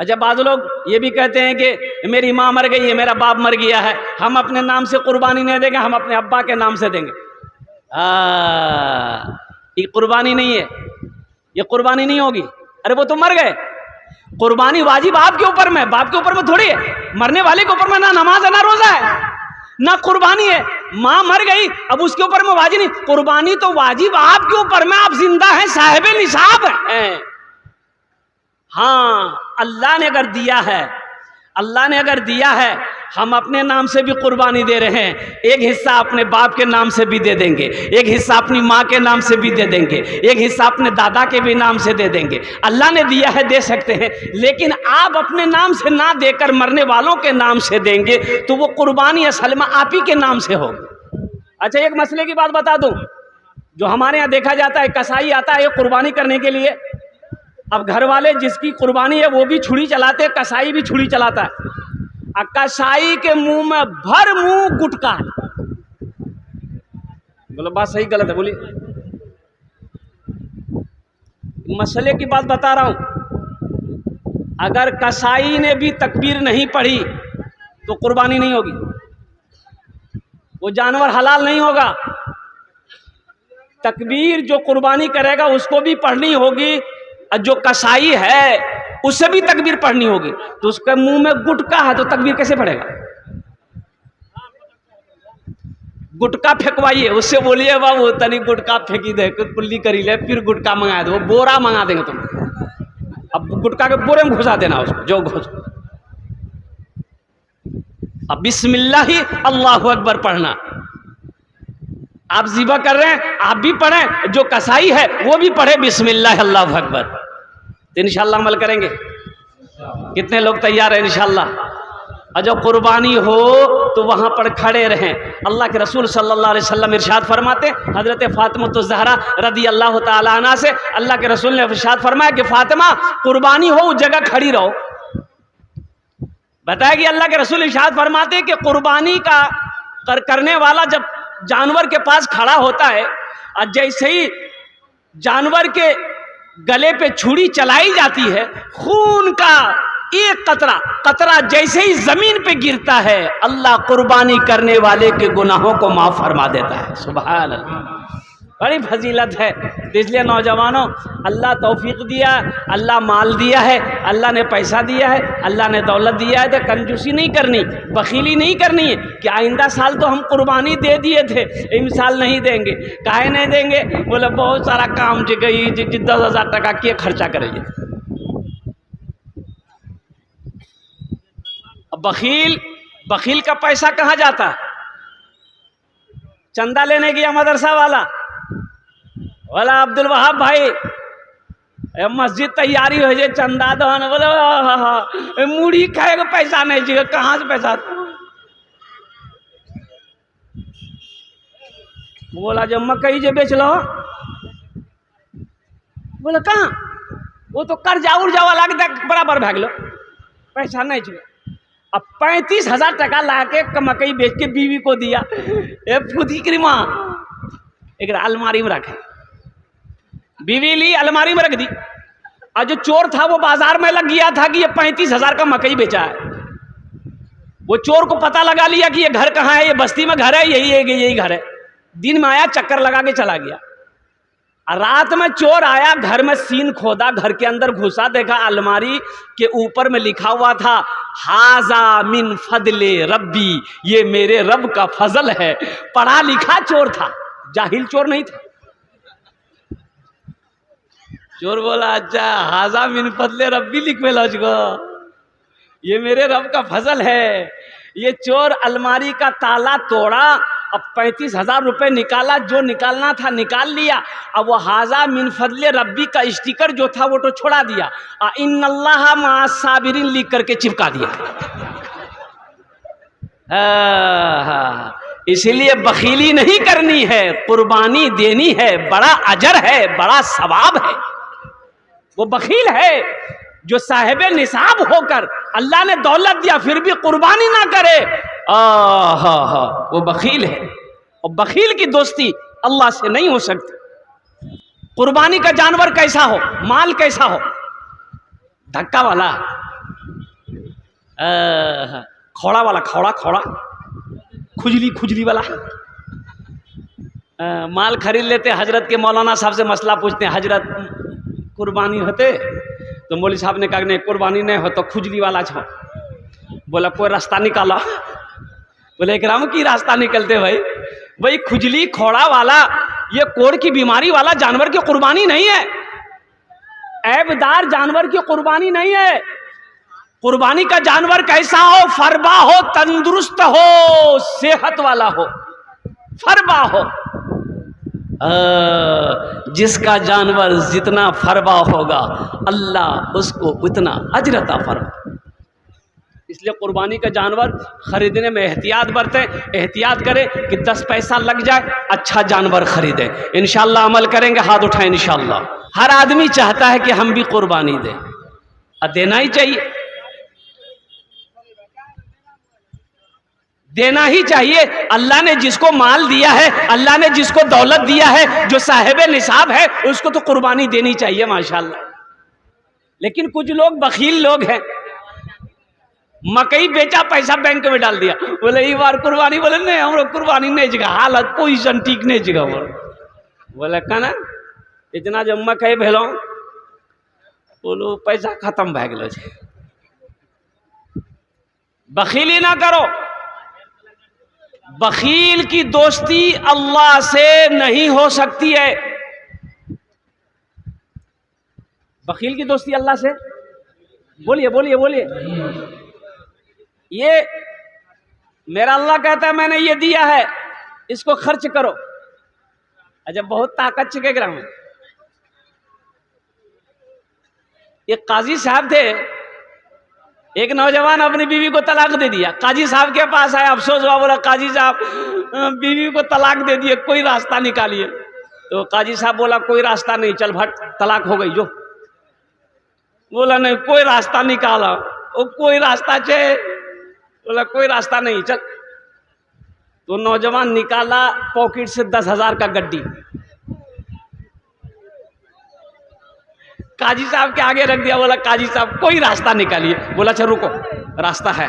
अच्छा, बाद लोग ये भी कहते हैं कि मेरी माँ मर गई है, मेरा बाप मर गया है, हम अपने नाम से कुर्बानी नहीं देंगे, हम अपने अब्बा के नाम से देंगे। ये कुर्बानी नहीं है, ये कुर्बानी नहीं होगी। अरे वो तो मर गए, कुर्बानी वाजिब आपके ऊपर में, बाप के ऊपर में थोड़ी है। मरने वाले के ऊपर में ना नमाज है, ना रोजा है, ना कुर्बानी है। माँ मर गई, अब उसके ऊपर में वाजिब नहीं, कुर्बानी तो वाजिब आपके ऊपर में, आप जिंदा हैं, साहिब निसाब हैं। हाँ, अल्लाह ने अगर दिया है, अल्लाह ने अगर दिया है, हम अपने नाम से भी कुर्बानी दे रहे हैं। एक हिस्सा अपने बाप के नाम से भी दे देंगे, एक हिस्सा अपनी माँ के नाम से भी दे देंगे, एक हिस्सा अपने दादा के भी नाम से दे देंगे। अल्लाह ने दिया है, दे सकते हैं, लेकिन आप अपने नाम से ना देकर मरने वालों के नाम से देंगे तो वो कुर्बानी असल में आप ही के नाम से होगी। अच्छा, एक मसले की बात बता दूं, जो हमारे यहाँ देखा जाता है, कसाई आता है कुर्बानी करने के लिए। अब घर वाले जिसकी कुर्बानी है वो भी छुरी चलाते, कसाई भी छुरी चलाता है। अब कसाई के मुंह में भर मुंह गुटखा है। बोलो बात सही गलत है, बोलिए। मसले की बात बता रहा हूं, अगर कसाई ने भी तकबीर नहीं पढ़ी तो कुर्बानी नहीं होगी, वो जानवर हलाल नहीं होगा। तकबीर जो कुर्बानी करेगा उसको भी पढ़नी होगी, और जो कसाई है उसे भी तकबीर पढ़नी होगी। तो उसके मुंह में गुटखा है तो तकबीर कैसे पढ़ेगा? गुटखा फेंकवाइए, उससे बोलिए बाबू तनी गुटखा फेंकी दे, कुल्ली करी ले, फिर गुटखा मंगा दो, बोरा मंगा देंगे तुम। अब गुटखा के बोरे में घुसा देना उसको, जो घुस। अब बिस्मिल्लाह ही अल्लाहु अकबर पढ़ना। आप ज़िबा कर रहे हैं, आप भी पढ़ें, जो कसाई है वो भी पढ़े बिस्मिल्लाह अल्लाहु अकबर। तो इंशाअल्लाह अमल करेंगे। कितने लोग तैयार हैं इंशाअल्लाह? और जब कुर्बानी हो तो वहाँ पर खड़े रहें। अल्लाह के रसूल सल्लल्लाहु अलैहि वसल्लम इरशाद फरमाते, हज़रत फ़ातिमा ज़हरा रदी अल्लाह ताला अन्हा से अल्लाह के रसूल ने इरशाद फरमाया कि फ़ातिमा कुर्बानी हो उस जगह खड़ी रहो। बताया कि अल्लाह के रसूल इरशाद फरमाते कि कुर्बानी का करने वाला जब जानवर के पास खड़ा होता है और जैसे ही जानवर के गले पे छुरी चलाई जाती है, खून का एक कतरा जैसे ही जमीन पे गिरता है, अल्लाह कुर्बानी करने वाले के गुनाहों को माफ फरमा देता है। सुभान अल्लाह, बड़ी फजीलत है। इसलिए नौजवानों, अल्लाह तौफीक दिया, अल्लाह माल दिया है, अल्लाह ने पैसा दिया है, अल्लाह ने दौलत दिया है, तो कंजूसी नहीं करनी, बखीली नहीं करनी है कि आइंदा साल तो हम कुर्बानी दे दिए थे, इस साल नहीं देंगे। काहे नहीं देंगे? बोले बहुत सारा काम जो गई, 10,000 टका के खर्चा करेंगे। अब बखील का पैसा कहाँ जाता है? चंदा लेने गया मदरसा वाला, बोला अब्दुल वहाब भाई मस्जिद तैयारी हो जाए, चंदा दहन। बोले मूढ़ी खाएगा, पैसा नहीं चाहिए, कहाँ से पैसा? बोला जब मकई जो बेच लो। बोले कहाँ? वो तो कर्जा उर्जा वाला के बराबर भाग लो, पैसा नहीं चाहिए। अब 35,000 टका ला के मकई बेच के बीवी को दिया, खुदी की माँ एक अलमारी में रखे, बीवी ली अलमारी में रख दी। और जो चोर था वो बाजार में लग गया था कि ये 35,000 का मकई बेचा है। वो चोर को पता लगा लिया कि ये घर कहाँ है, ये बस्ती में घर है, यही घर है। दिन में आया, चक्कर लगा के चला गया। रात में चोर आया, घर में सीन खोदा, घर के अंदर घुसा, देखा अलमारी के ऊपर में लिखा हुआ था हाजा मिन फदले रब्बी, ये मेरे रब का फजल है। पढ़ा लिखा चोर था, जाहिल चोर नहीं था। चोर बोला अच्छा हाजा मिन फदले रब्बी लिख में लौच गो, ये मेरे रब का फजल है। ये चोर अलमारी का ताला तोड़ा, अब 35,000 रुपये निकाला, जो निकालना था निकाल लिया। अब वो हाजा मिन फदले रब्बी का स्टिकर जो था वो तो छोड़ा दिया, इन्नल्लाह मअस साबिरीन लिख करके चिपका दिया। इसीलिए बखीली नहीं करनी है, कुर्बानी देनी है, बड़ा अजर है, बड़ा सवाब है। वो बखील है जो साहिब निसाब होकर अल्लाह ने दौलत दिया फिर भी कुर्बानी ना करे, वो बखील है। और बखील की दोस्ती अल्लाह से नहीं हो सकती। कुर्बानी का जानवर कैसा हो, माल कैसा हो, धक्का वाला, खौड़ा वाला, खौड़ा खौड़ा, खुजली वाला। माल खरीद लेते, हजरत के मौलाना साहब से मसला पूछते हैं, हजरत कुर्बानी होते? तो मौली साहब ने कहा नहीं, कुर्बानी नहीं हो तो खुजली वाला छो। बोला कोई रास्ता निकाला। बोले इकराम की रास्ता निकलते भाई खुजली खौड़ा वाला, ये कोढ़ की बीमारी वाला जानवर की कुर्बानी नहीं है, ऐबदार जानवर की कुर्बानी नहीं है। कुर्बानी का जानवर कैसा हो? फरबा हो, तंदुरुस्त हो, सेहत वाला हो, फरबा हो। जिसका जानवर जितना फरबा होगा अल्लाह उसको उतना अजर अता फरमा। इसलिए कुर्बानी का जानवर खरीदने में एहतियात बरतें, एहतियात करें कि 10 पैसा लग जाए, अच्छा जानवर खरीदें। इंशाअल्लाह अमल करेंगे, हाथ उठाएं इंशाअल्लाह। हर आदमी चाहता है कि हम भी कुर्बानी दें, और देना ही चाहिए, देना ही चाहिए। अल्लाह ने जिसको माल दिया है, अल्लाह ने जिसको दौलत दिया है, जो साहिब निसाब है, उसको तो कुर्बानी देनी चाहिए माशाअल्लाह। लेकिन कुछ लोग बखील लोग हैं, मकई बेचा, पैसा बैंक में डाल दिया, बोले ये बार कुर्बानी, बोले नहीं हम कुर्बानी नहीं जगह, हालत पोजिशन ठीक नहीं जगह। बोले कहना इतना जब मकई भेलो, बोलो पैसा खत्म भै गेलो छे। बखीली ना करो। बखील की दोस्ती अल्लाह से नहीं हो सकती है। बखील की दोस्ती अल्लाह से, बोलिए बोलिए बोलिए। ये मेरा अल्लाह कहता है मैंने ये दिया है, इसको खर्च करो। अच्छा बहुत ताकत छिके ग्राम में। एक काजी साहब थे, एक नौजवान अपनी बीवी को तलाक दे दिया। काजी साहब के पास आया, अफसोस हुआ, बोला काजी साहब बीवी को तलाक दे दिए, कोई रास्ता निकालिए। तो काजी साहब बोला कोई रास्ता नहीं, चल भट तलाक हो गई जो। बोला नहीं कोई रास्ता निकाला, वो कोई रास्ता चाहिए, बोला कोई रास्ता नहीं, चल। तो नौजवान निकाला पॉकेट से 10,000 का गड्डी, काजी साहब के आगे रख दिया, बोला काजी साहब कोई रास्ता निकालिए। बोला अच्छा रुको, रास्ता है।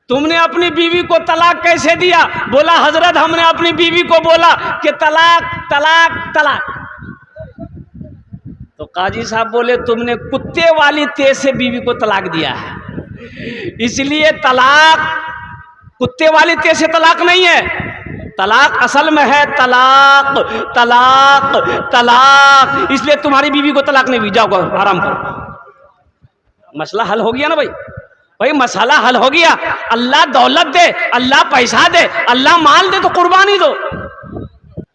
तुमने अपनी बीवी को तलाक कैसे दिया? बोला हजरत हमने अपनी बीवी को बोला कि तलाक तलाक तलाक। तो काजी साहब बोले तुमने कुत्ते वाली तेज से बीवी को तलाक दिया है, इसलिए तलाक कुत्ते वाली तेज से तलाक नहीं है, तलाक असल में है तलाक तलाक तलाक। इसलिए तुम्हारी बीवी को तलाक नहीं दी, जाओ आराम करो। मसला हल हो गया ना भाई मसला हल हो गया। अल्लाह दौलत दे, अल्लाह पैसा दे, अल्लाह माल दे तो कुर्बानी दो।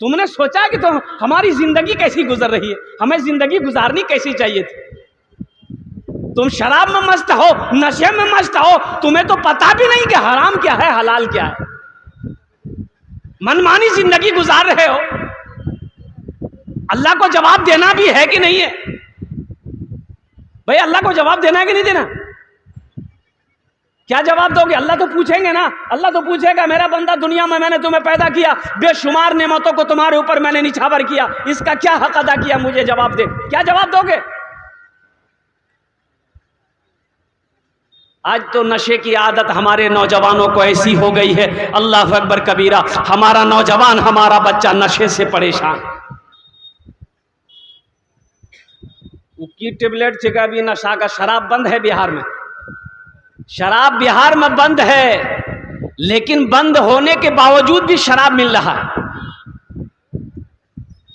तुमने सोचा कि तो हमारी जिंदगी कैसी गुजर रही है, हमें जिंदगी गुजारनी कैसी चाहिए थी। तुम शराब में मस्त हो, नशे में मस्त हो, तुम्हें तो पता भी नहीं कि हराम क्या है हलाल क्या है, मनमानी जिंदगी गुजार रहे हो। अल्लाह को जवाब देना भी है कि नहीं है भाई? अल्लाह को जवाब देना है कि नहीं देना? क्या जवाब दोगे? अल्लाह तो पूछेंगे ना, अल्लाह तो पूछेगा मेरा बंदा दुनिया में मैंने तुम्हें पैदा किया, बेशुमार नेमतों को तुम्हारे ऊपर मैंने निछावर किया, इसका क्या हक अदा किया, मुझे जवाब दे। क्या जवाब दोगे? आज तो नशे की आदत हमारे नौजवानों को ऐसी हो गई है, अल्लाह अकबर कबीरा। हमारा नौजवान, हमारा बच्चा नशे से परेशान। की टेबलेट छिका भी नशा का। शराब बंद है बिहार में, शराब बिहार में बंद है, लेकिन बंद होने के बावजूद भी शराब मिल रहा है।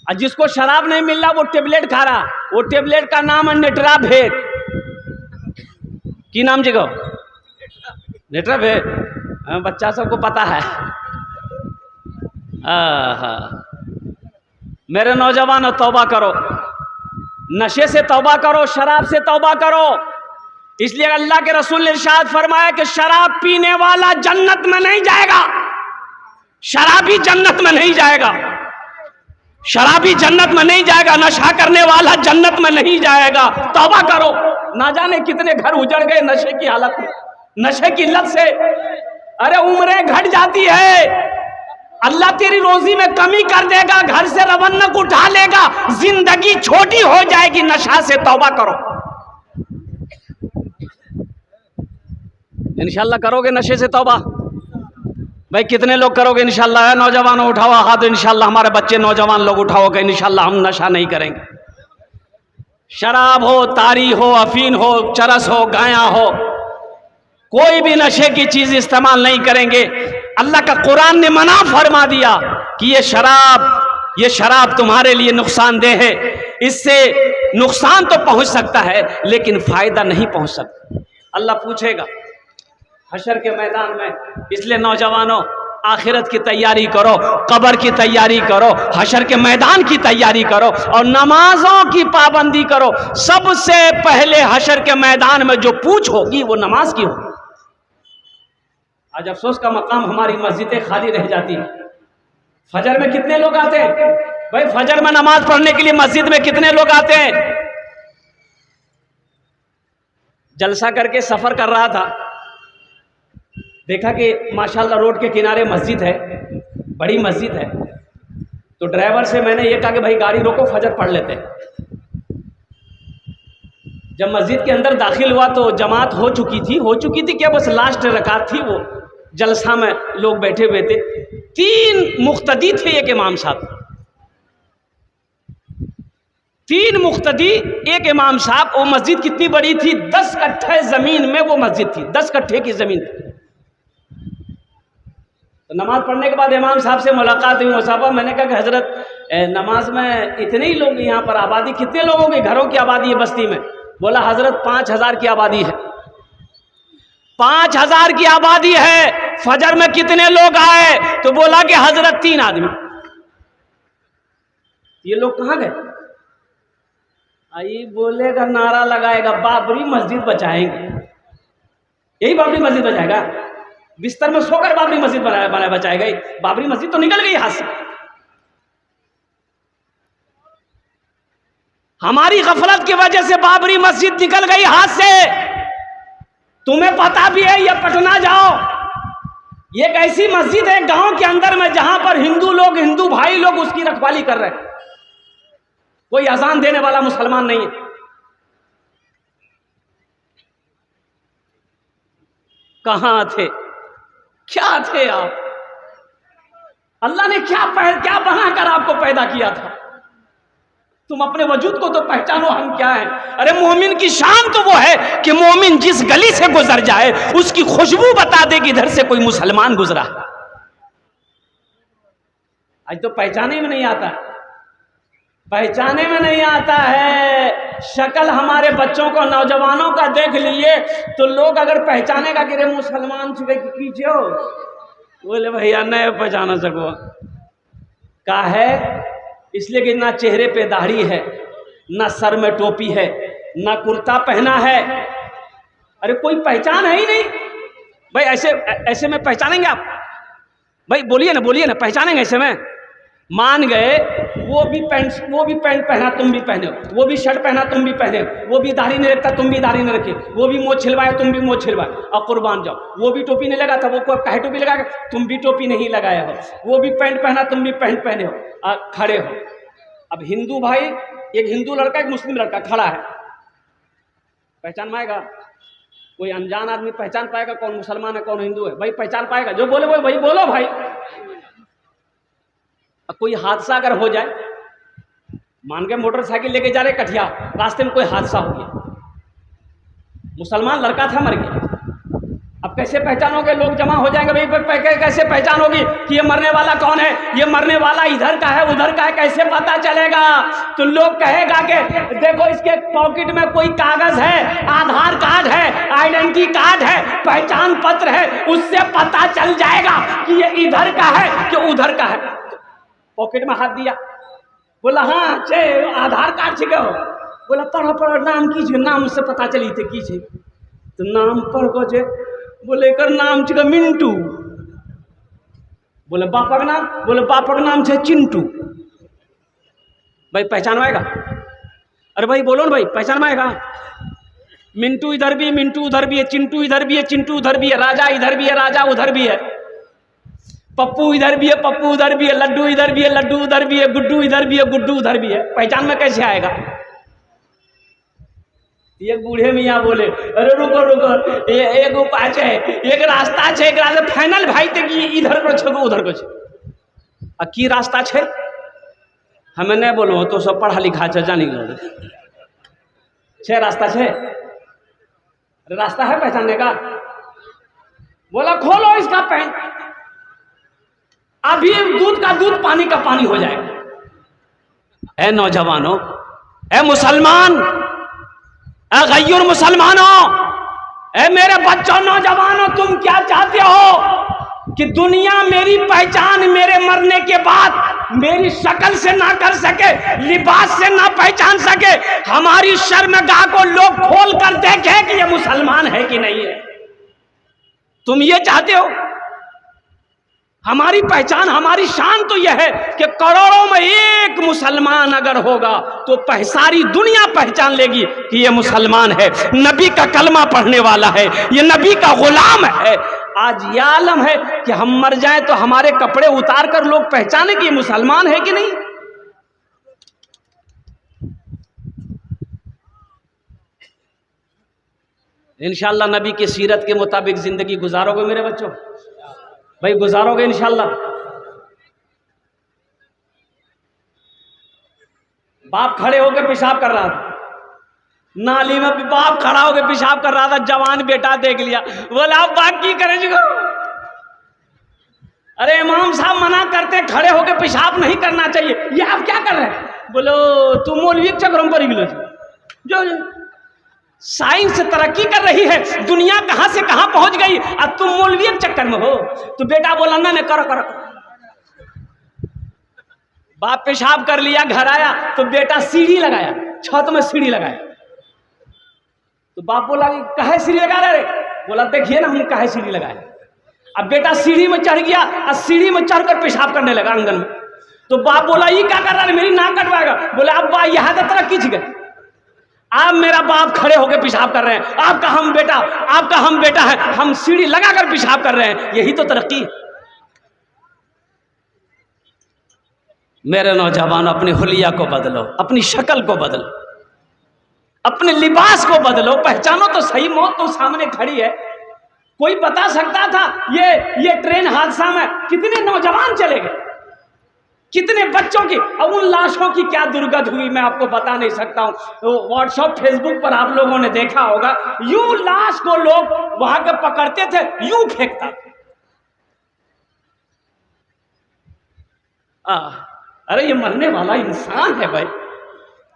और जिसको शराब नहीं मिल रहा वो टेबलेट खा रहा। वो टेबलेट का नाम है नेट्राभेट। की नाम जगह नेट्राभेट, बच्चा सबको पता है। मेरे नौजवानों तौबा करो, नशे से तौबा करो, शराब से तौबा करो। इसलिए अल्लाह के रसूल ने इरशाद फरमाया कि शराब पीने वाला जन्नत में नहीं जाएगा, शराबी जन्नत में नहीं जाएगा, शराबी जन्नत में नहीं जाएगा, नशा करने वाला जन्नत में नहीं जाएगा। तौबा करो। ना जाने कितने घर उजड़ गए नशे की हालत में, नशे की लत से। अरे उम्रें घट जाती है, अल्लाह तेरी रोजी में कमी कर देगा, घर से रवन्नक उठा लेगा, जिंदगी छोटी हो जाएगी। नशा से तौबा करो, इंशाल्लाह करोगे नशे से तौबा? भाई कितने लोग करोगे इंशाल्लाह? नौजवानों उठाओ हाथ, इंशाल्लाह हमारे बच्चे नौजवान लोग उठाओ कि इंशाल्लाह हम नशा नहीं करेंगे। शराब हो, तारी हो, अफीन हो, चरस हो, गाया हो, कोई भी नशे की चीज इस्तेमाल नहीं करेंगे। अल्लाह का कुरान ने मना फरमा दिया कि ये शराब तुम्हारे लिए नुकसानदेह है, इससे नुकसान तो पहुंच सकता है लेकिन फायदा नहीं पहुंच सकता। अल्लाह पूछेगा हशर के मैदान में। इसलिए नौजवानों, आखिरत की तैयारी करो, कब्र की तैयारी करो, हशर के मैदान की तैयारी करो और नमाजों की पाबंदी करो। सबसे पहले हशर के मैदान में जो पूछ होगी वो नमाज की होगी। आज अफसोस का मकाम, हमारी मस्जिदें खाली रह जाती हैं। फजर में कितने लोग आते हैं भाई? फजर में नमाज पढ़ने के लिए मस्जिद में कितने लोग आते हैं? जलसा करके सफर कर रहा था, देखा कि माशाल्लाह रोड के किनारे मस्जिद है, बड़ी मस्जिद है। तो ड्राइवर से मैंने ये कहा कि भाई गाड़ी रोको, फजर पढ़ लेते हैं। जब मस्जिद के अंदर दाखिल हुआ तो जमात हो चुकी थी क्या, बस लास्ट रकात थी। वो जलसा में लोग बैठे हुए थे, 3 मुक्तदी थे, एक इमाम साहब, 3 मुक्तदी, एक इमाम साहब। वो मस्जिद कितनी बड़ी थी? 10 कट्ठे जमीन में वो मस्जिद थी, 10 कट्ठे की जमीन थी। तो नमाज पढ़ने के बाद इमाम साहब से मुलाकात हुई, मुसाफा। मैंने कहा कि हजरत, नमाज में इतने ही लोग यहाँ पर, आबादी कितने लोगों की घरों की आबादी है बस्ती में? बोला हजरत 5000 की आबादी है। 5000 की आबादी है, फजर में कितने लोग आए? तो बोला कि हजरत 3 आदमी। ये लोग कहाँ गए? आई बोलेगा, नारा लगाएगा, बाबरी मस्जिद बचाएंगे। यही बाबरी मस्जिद बचाएगा? बिस्तर में सोकर बाबरी मस्जिद बनाया बचाएगा? बाबरी मस्जिद तो निकल गई हाथ से। हमारी गफलत की वजह से बाबरी मस्जिद निकल गई हाथ से। तुम्हें पता भी है, ये पटना जाओ, ये एक ऐसी मस्जिद है गांव के अंदर में जहां पर हिंदू भाई लोग उसकी रखवाली कर रहे हैं। कोई अजान देने वाला मुसलमान नहीं है। कहां थे, क्या थे आप? अल्लाह ने क्या बनाकर आपको पैदा किया था? तुम अपने वजूद को तो पहचानो, हम क्या है। अरे मोमिन की शान तो वो है कि मोमिन जिस गली से गुजर जाए उसकी खुशबू बता दे कि इधर से कोई मुसलमान गुजरा। आज तो पहचाने में नहीं आता, पहचाने में नहीं आता है। शक्ल हमारे बच्चों को, नौजवानों का देख लिए तो लोग अगर पहचानेगा कि रे मुसलमान से कीजिए हो, बोले भैया नहीं पहचाना सको। का है इसलिए कि ना चेहरे पे दाढ़ी है, ना सर में टोपी है, ना कुर्ता पहना है। अरे कोई पहचान है ही नहीं भाई। ऐसे में पहचानेंगे आप? भाई बोलिए ना, पहचानेंगे ऐसे में? मान गए वो भी पैंट पहना तुम भी पहने, वो भी शर्ट पहना तुम भी पहने, वो भी दाढ़ी नहीं रखता तुम भी दाढ़ी नहीं रखे, वो भी मोछ छिलवाए तुम भी मोछ छिलवाए, और कुर्बान जाओ। वो भी टोपी नहीं लगा था, वो कहे टोपी लगा तुम भी टोपी नहीं लगाए हो, वो भी पैंट पहना तुम भी पैंट पहने हो, खड़े हो। अब हिंदू भाई, एक हिंदू लड़का एक मुस्लिम लड़का खड़ा है, पहचान पाएगा? कोई अनजान आदमी पहचान पाएगा कौन मुसलमान है कौन हिंदू है? भाई पहचान पाएगा? जो बोले भाई बोलो भाई। कोई हादसा अगर हो जाए, मान के मोटरसाइकिल लेके जा रहे कठिया, रास्ते में कोई हादसा हो गया, मुसलमान लड़का था मर गया, अब कैसे पहचानोगे? लोग जमा हो जाएंगे, भाई कैसे पहचान होगी कि ये मरने वाला कौन है? ये मरने वाला इधर का है उधर का है, कैसे पता चलेगा? तो लोग कहेगा कि देखो इसके पॉकेट में कोई कागज है, आधार कार्ड है, आइडेंटिटी कार्ड है, पहचान पत्र है, उससे पता चल जाएगा कि ये इधर का है कि उधर का है। पॉकेट में हाथ दिया, बोला हाँ चे आधार कार्ड छे गो। बोला पढ़ो नाम की छे? नाम से पता चली थे की छे? तो नाम पढ़ को छे, बोले कर नाम छे मिंटू। बोले बापक नाम? बोले बापक नाम छे चिंटू। भाई पहचान पाएगा? अरे भाई बोलो ना भाई, पहचान पाएगा? मिंटू इधर भी है, मिंटू उधर भी है, चिंटू इधर भी है, चिंटू उधर भी है, राजा इधर भी है, राजा उधर भी है। पप्पू इधर भी है, पप्पू उधर भी है, लड्डू इधर भी है, लड्डू उधर भी है, गुड्डू इधर भी है, गुड्डू उधर भी है, पहचान में कैसे आएगा? एक बूढ़े मियाँ बोले, अरे रुको रुको, एक उपाय है, एक रास्ता है, एक रास्ता फाइनल भाई तक इधर को छो उधर को छो। की रास्ता है हमें नहीं बोलो, तो सब पढ़ा लिखा है जानी लो छे रास्ता छे, रास्ता है पहचानने का? बोला खोलो इसका पैंट, अभी दूध का दूध पानी का पानी हो जाएगा। ए नौजवानों, ए मुसलमान, ए गैर मुसलमानों, ए मेरे बच्चों नौजवानों, तुम क्या चाहते हो कि दुनिया मेरी पहचान मेरे मरने के बाद मेरी शक्ल से ना कर सके, लिबास से ना पहचान सके, हमारी शर्मगाह को लोग खोल कर देखें कि ये मुसलमान है कि नहीं है? तुम ये चाहते हो? हमारी पहचान, हमारी शान तो यह है कि करोड़ों में एक मुसलमान अगर होगा तो सारी दुनिया पहचान लेगी कि यह मुसलमान है, नबी का कलमा पढ़ने वाला है, यह नबी का गुलाम है। आज यह आलम है कि हम मर जाएं तो हमारे कपड़े उतार कर लोग पहचाने कि मुसलमान है कि नहीं। इंशाअल्लाह नबी की सीरत के मुताबिक जिंदगी गुजारोगे मेरे बच्चों, भाई गुजारोगे इंशाअल्लाह। बाप खड़े होकर पेशाब कर रहा था, नाली में बाप खड़ा होकर पेशाब कर रहा था, जवान बेटा देख लिया, बोला आप बात की करें जी। अरे इमाम साहब मना करते खड़े होकर पेशाब नहीं करना चाहिए, ये आप क्या कर रहे हैं? बोलो तुम मौलवी चक्रों पर ही जो साइंस तरक्की कर रही है, दुनिया कहां से कहां पहुंच गई, अब तुम मौलवी के चक्कर में हो। तो बेटा बोला ना करो करो। बाप पेशाब कर लिया, घर आया तो बेटा सीढ़ी लगाया, छत में सीढ़ी लगाया। तो बाप बोला काहे सीढ़ी लगा रहे? बोला देखिए ना हम काहे सीढ़ी लगाए। अब बेटा सीढ़ी में चढ़ गया और सीढ़ी में चढ़कर पेशाब करने लगा आंगन में। तो बाप बोला ये क्या कर रहा है, मेरी नाक कटवाएगा। बोला अब बा यहां तक तरक्की गए, आप मेरा बाप खड़े होकर पेशाब कर रहे हैं, आपका हम बेटा है, हम सीढ़ी लगाकर पेशाब कर रहे हैं, यही तो तरक्की। मेरे नौजवान अपने हुलिया को बदलो, अपनी शक्ल को बदलो, अपने लिबास को बदलो, पहचानो तो सही, मौत तो सामने खड़ी है। कोई बता सकता था ये ट्रेन हादसा में कितने नौजवान चले गए, कितने बच्चों की, और उन लाशों की क्या दुर्गत हुई मैं आपको बता नहीं सकता हूँ। व्हाट्सएप फेसबुक पर आप लोगों ने देखा होगा, यूं लाश को लोग वहां के पकड़ते थे, यूं फेंकता था। अरे ये मरने वाला इंसान है भाई,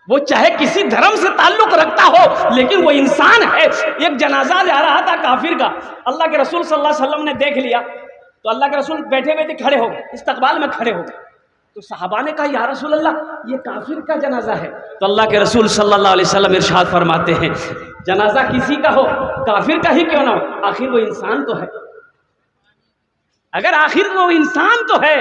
वो चाहे किसी धर्म से ताल्लुक रखता हो लेकिन वो इंसान है। एक जनाजा जा रहा था काफिर का, अल्लाह के रसूल सल्लल्लाहु अलैहि वसल्लम ने देख लिया तो अल्लाह के रसूल बैठे बैठे खड़े हो गए, इस्तकबाल में खड़े हो गए। तो सहाबा ने कहा या रसूल अल्लाह ये काफिर का जनाजा है। तो अल्लाह के रसूल सल्लल्लाहु अलैहि वसल्लम इरशाद फरमाते हैं जनाजा किसी का हो, काफिर का ही क्यों ना हो, आखिर वो इंसान तो है। अगर आखिर वो इंसान तो है,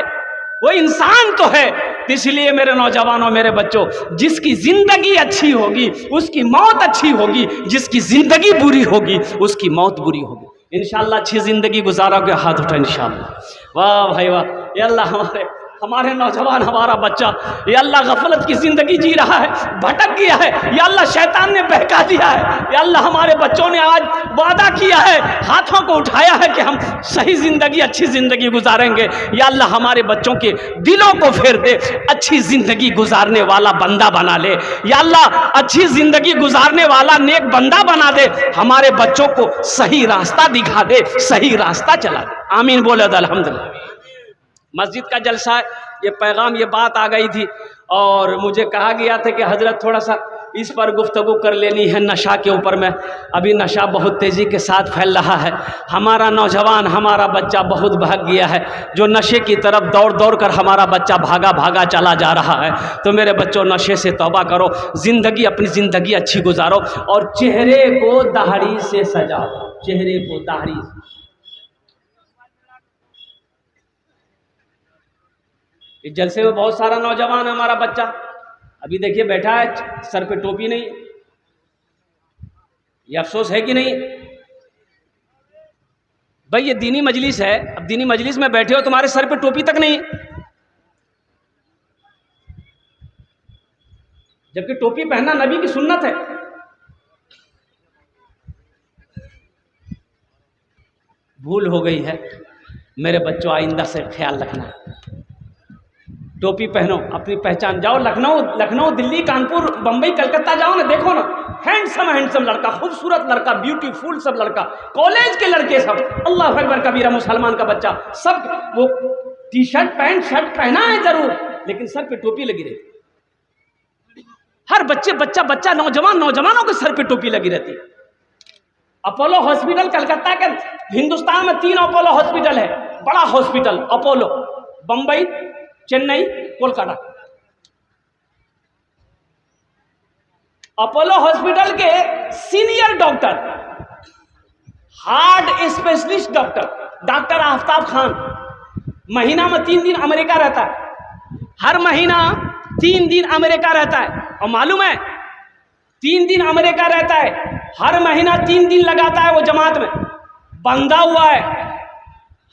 वो इंसान तो है, इसलिए मेरे नौजवानों, मेरे बच्चों, जिसकी जिंदगी अच्छी होगी उसकी मौत अच्छी होगी, जिसकी जिंदगी बुरी होगी उसकी मौत बुरी होगी। इंशाअल्लाह अच्छी जिंदगी गुजारोगे, हाथ उठा इंशाअल्लाह। वाह भाई वाह, ये अल्लाह हमारे नौजवान, हमारा बच्चा ये अल्लाह गफलत की जिंदगी जी रहा है, भटक गया है, या अल्लाह शैतान ने बहका दिया है। या अल्लाह हमारे बच्चों ने आज वादा किया है, हाथों को उठाया है कि हम सही जिंदगी, अच्छी जिंदगी गुजारेंगे। या अल्लाह हमारे बच्चों के दिलों को फेर दे, अच्छी जिंदगी गुजारने वाला बंदा बना ले। या अल्लाह अच्छी जिंदगी गुजारने वाला नेक बंदा बना दे, हमारे बच्चों को सही रास्ता दिखा दे, सही रास्ता चला दे। आमीन बोले अल्हम्दुलिल्लाह। मस्जिद का जलसा है, ये पैगाम, ये बात आ गई थी और मुझे कहा गया था कि हजरत थोड़ा सा इस पर गुफ्तगू कर लेनी है, नशा के ऊपर में। अभी नशा बहुत तेज़ी के साथ फैल रहा है, हमारा नौजवान, हमारा बच्चा बहुत भाग गया है, जो नशे की तरफ दौड़ दौड़ कर हमारा बच्चा भागा भागा चला जा रहा है। तो मेरे बच्चों नशे से तौबा करो, ज़िंदगी, अपनी ज़िंदगी अच्छी गुजारो और चेहरे को दाढ़ी से सजाओ, चेहरे को दाढ़ी से। इस जलसे में बहुत सारा नौजवान है, हमारा बच्चा अभी देखिए बैठा है, सर पे टोपी नहीं, ये अफसोस है कि नहीं? भाई ये दीनी मजलिस है, अब दीनी मजलिस में बैठे हो, तुम्हारे सर पे टोपी तक नहीं, जबकि टोपी पहनना नबी की सुन्नत है। भूल हो गई है मेरे बच्चों, आइंदा से ख्याल रखना, टोपी पहनो, अपनी पहचान। जाओ लखनऊ दिल्ली कानपुर बम्बई कलकत्ता जाओ ना, देखो ना, हैंडसम लड़का, खूबसूरत लड़का, ब्यूटीफुल सब लड़का, कॉलेज के लड़के सब, अल्लाह अकबर कबीरा, मुसलमान का बच्चा सब, वो टी शर्ट पैंट शर्ट पहना है जरूर, लेकिन सर पे टोपी लगी रहती। हर बच्चा नौजवानों के सर पे टोपी लगी रहती। अपोलो हॉस्पिटल कलकत्ता के, हिंदुस्तान में 3 अपोलो हॉस्पिटल है, बड़ा hospital Apollo, Bombay, Chennai, Kolkata. Apollo hospital के senior doctor, heart specialist doctor Aftab Khan, महीना में 3 दिन अमेरिका रहता है, हर महीना 3 दिन अमेरिका रहता है। और मालूम है 3 दिन अमेरिका रहता है, हर महीना 3 दिन लगाता है, वो जमात में बंधा हुआ है,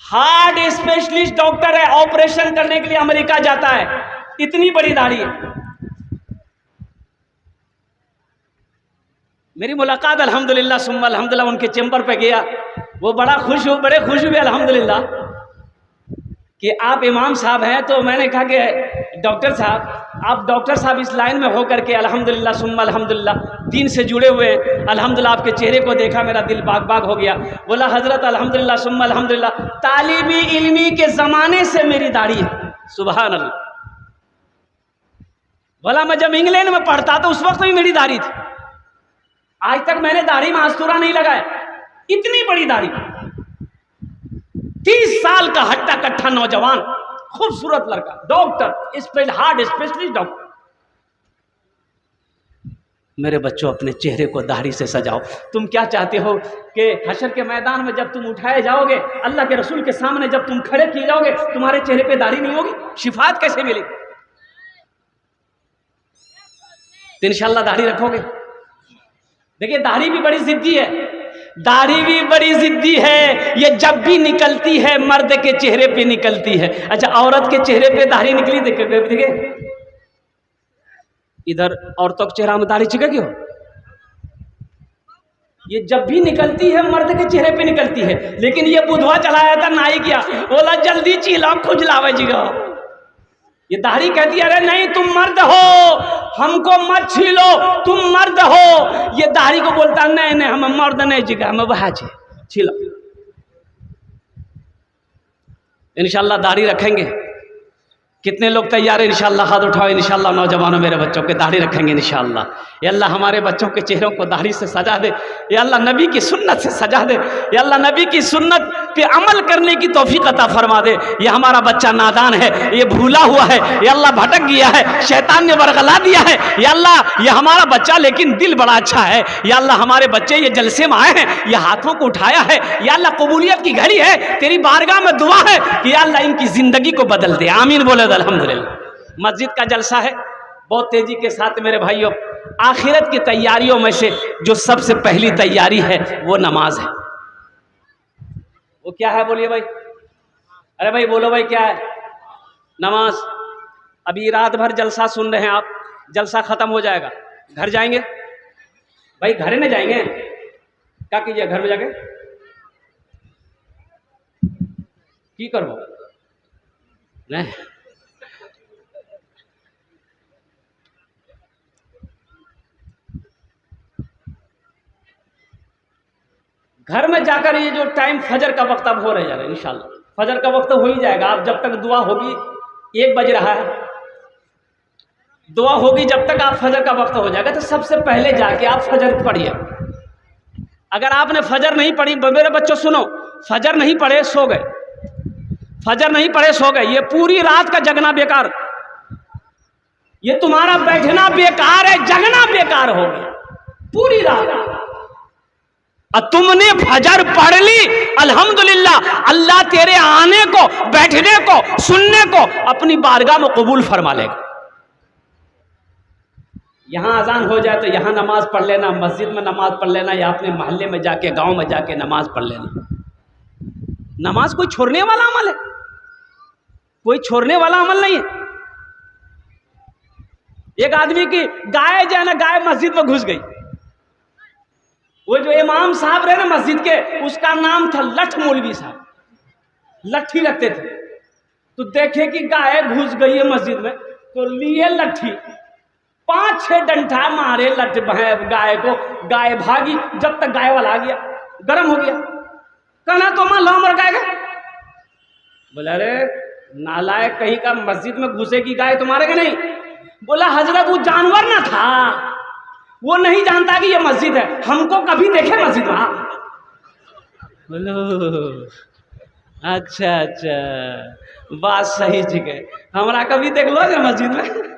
हार्ट स्पेशलिस्ट डॉक्टर है, ऑपरेशन करने के लिए अमेरिका जाता है, इतनी बड़ी दाढ़ी है। मेरी मुलाकात अल्हम्दुलिल्लाह सुम्मा अल्हम्दुलिल्लाह उनके चैम्बर पे गया, वो बड़े खुश हुए अल्हम्दुलिल्लाह कि आप इमाम साहब हैं। तो मैंने कहा कि डॉक्टर साहब, आप डॉक्टर साहब इस लाइन में होकर के अल्हम्दुलिल्लाह सुम्मा अल्हम्दुलिल्लाह दीन से जुड़े हुए हैं, अल्हम्दुलिल्लाह आपके चेहरे को देखा मेरा दिल बाग हो गया। बोला हजरत अल्हम्दुलिल्लाह सुम्मा अल्हम्दुलिल्लाह तालिबी इल्मी के ज़माने से मेरी दाढ़ी है, सुभान अल्लाह। बोला मैं जब इंग्लैंड में पढ़ता तो उस वक्त भी मेरी दाढ़ी थी, आज तक मैंने दाढ़ी में आस्तूरा नहीं लगाया, इतनी बड़ी दाढ़ी। 30 साल का हट्टा कट्ठा नौजवान, खूबसूरत लड़का, डॉक्टर, हार्ट स्पेशलिस्ट डॉक्टर। मेरे बच्चों अपने चेहरे को दाढ़ी से सजाओ। तुम क्या चाहते हो कि हशर के मैदान में जब तुम उठाए जाओगे, अल्लाह के रसूल के सामने जब तुम खड़े किए जाओगे, तुम्हारे चेहरे पे दाढ़ी नहीं होगी, शिफात कैसे मिलेगी? तो इंशाल्लाह दाढ़ी रखोगे। देखिए दाढ़ी भी बड़ी जिद्दी है, दाढ़ी भी बड़ी जिद्दी है, ये जब भी निकलती है मर्द के चेहरे पे निकलती है। अच्छा औरत के चेहरे पे दाढ़ी निकली देखे, इधर औरतों के चेहरा में दाढ़ी चिपक क्यों? ये जब भी निकलती है मर्द के चेहरे पे निकलती है। लेकिन ये बुधवा चलाया था नाई किया, बोला जल्दी चीला खुजलावे जीगा। ये दाढ़ी कहती है अरे नहीं तुम मर्द हो, हमको मत छीलो, तुम मर्द हो। ये दाढ़ी को बोलता नहीं हम मर्द नहीं जिगा, हम वह छीलो। इंशाल्लाह दाढ़ी रखेंगे। कितने लोग तैयार हैं? इंशाल्लाह हाथ उठाओ। इंशाल्लाह नौजवानों मेरे बच्चों के दाढ़ी रखेंगे इंशाल्लाह। या अल्लाह हमारे बच्चों के चेहरों को दाढ़ी से सजा दे, या अल्लाह नबी की सुन्नत से सजा दे, या अल्लाह नबी की सुन्नत पे अमल करने की तौफीक अता फरमा दे। ये हमारा बच्चा नादान है, ये भूला हुआ है, या अल्लाह भटक गया है, शैतान ने वरगला दिया है। या अल्लाह ये हमारा बच्चा लेकिन दिल बड़ा अच्छा है, या अल्लाह हमारे बच्चे ये जलसे में आए हैं, ये हाथों को उठाया है, या अल्लाह कबूलियत की घड़ी है, तेरी बारगाह में दुआ है कि या अल्लाह इनकी जिंदगी को बदल दे। आमीन बोले अल्हम्दुलिल्लाह। मस्जिद का जलसा है, बहुत तेजी के साथ मेरे भाइयों। आखिरत की तैयारियों में से जो सबसे पहली तैयारी है वो नमाज है। वो क्या है बोलिए भाई? अरे भाई बोलो भाई क्या है? नमाज। अभी रात भर जलसा सुन रहे हैं आप, जलसा खत्म हो जाएगा, घर जाएंगे भाई? घर में जाएंगे, क्या कीजिए घर में जाके की करो नहीं? घर में जाकर ये जो टाइम फजर का वक्त अब हो रहा है, इंशाल्लाह फजर का वक्त हो ही जाएगा। आप जब तक दुआ होगी, 1 बज रहा है, दुआ होगी जब तक आप फजर का वक्त हो जाएगा। तो सबसे पहले जाके आप फजर पढ़िए। अगर आपने फजर नहीं पढ़ी, मेरे बच्चों सुनो, फजर नहीं पढ़े सो गए, फजर नहीं पढ़े सो गए, ये पूरी रात का जगना बेकार, ये तुम्हारा बैठना बेकार है, जगना बेकार हो गया पूरी रात। और तुमने फजर पढ़ ली, अल्हम्दुलिल्लाह, अल्लाह तेरे आने को, बैठने को, सुनने को अपनी बारगाह में कबूल फरमा लेगा। यहां अजान हो जाए तो यहां नमाज पढ़ लेना, मस्जिद में नमाज पढ़ लेना, या अपने मोहल्ले में जाके, गांव में जाके नमाज पढ़ लेना। नमाज कोई छोड़ने वाला अमल है? कोई छोड़ने वाला अमल नहीं है। एक आदमी की गाय जो है ना, गाय मस्जिद में घुस गई। वो जो इमाम साहब रहे ना मस्जिद के, उसका नाम था लठ मौलवी साहब, लट्ठी रखते थे। तो देखे कि गाय घुस गई है मस्जिद में, तो लिए लट्ठी, 5-6 डंठा मारे गाय को। गाय भागी, जब तक गाय वाला आ गया, गर्म हो गया। कहना तो मां लो मर गाय। बोला अरे नालायक कहीं का, मस्जिद में घुसेगी गाय तो मारेगा नहीं? बोला हजरत वो जानवर ना था, वो नहीं जानता कि ये मस्जिद है, हमको कभी देखे मस्जिद वहां। बोलो अच्छा अच्छा, बात सही ठीक है, हमारा कभी देख लो मस्जिद में।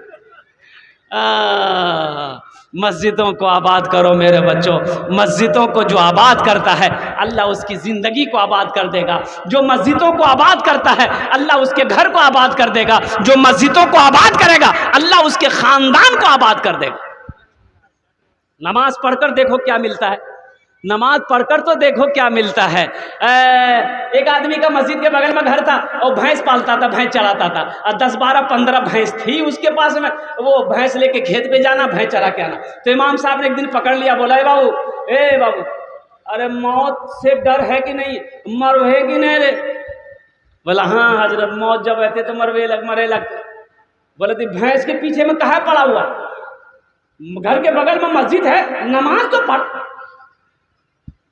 मस्जिदों को आबाद करो मेरे बच्चों। मस्जिदों को जो आबाद करता है अल्लाह उसकी ज़िंदगी को आबाद कर देगा। जो मस्जिदों को आबाद करता है अल्लाह उसके घर को आबाद कर देगा। जो मस्जिदों को आबाद करेगा अल्लाह उसके ख़ानदान को आबाद कर देगा। नमाज पढ़कर देखो क्या मिलता है, नमाज पढ़कर तो देखो क्या मिलता है। एक आदमी का मस्जिद के बगल में घर था और भैंस पालता था, भैंस चराता था, और 10, 12, 15 भैंस थी उसके पास में। वो भैंस लेके खेत पे जाना, भैंस चरा के आना। तो इमाम साहब ने एक दिन पकड़ लिया, बोला ए बाबू अरे मौत से डर है कि नहीं, मरवे कि नहीं रे? बोला हाँ हजरत, मौत जब रहते तो मरे लग। बोले तो भैंस के पीछे में कहाँ पड़ा हुआ, घर के बगल में मस्जिद है, नमाज तो पढ़,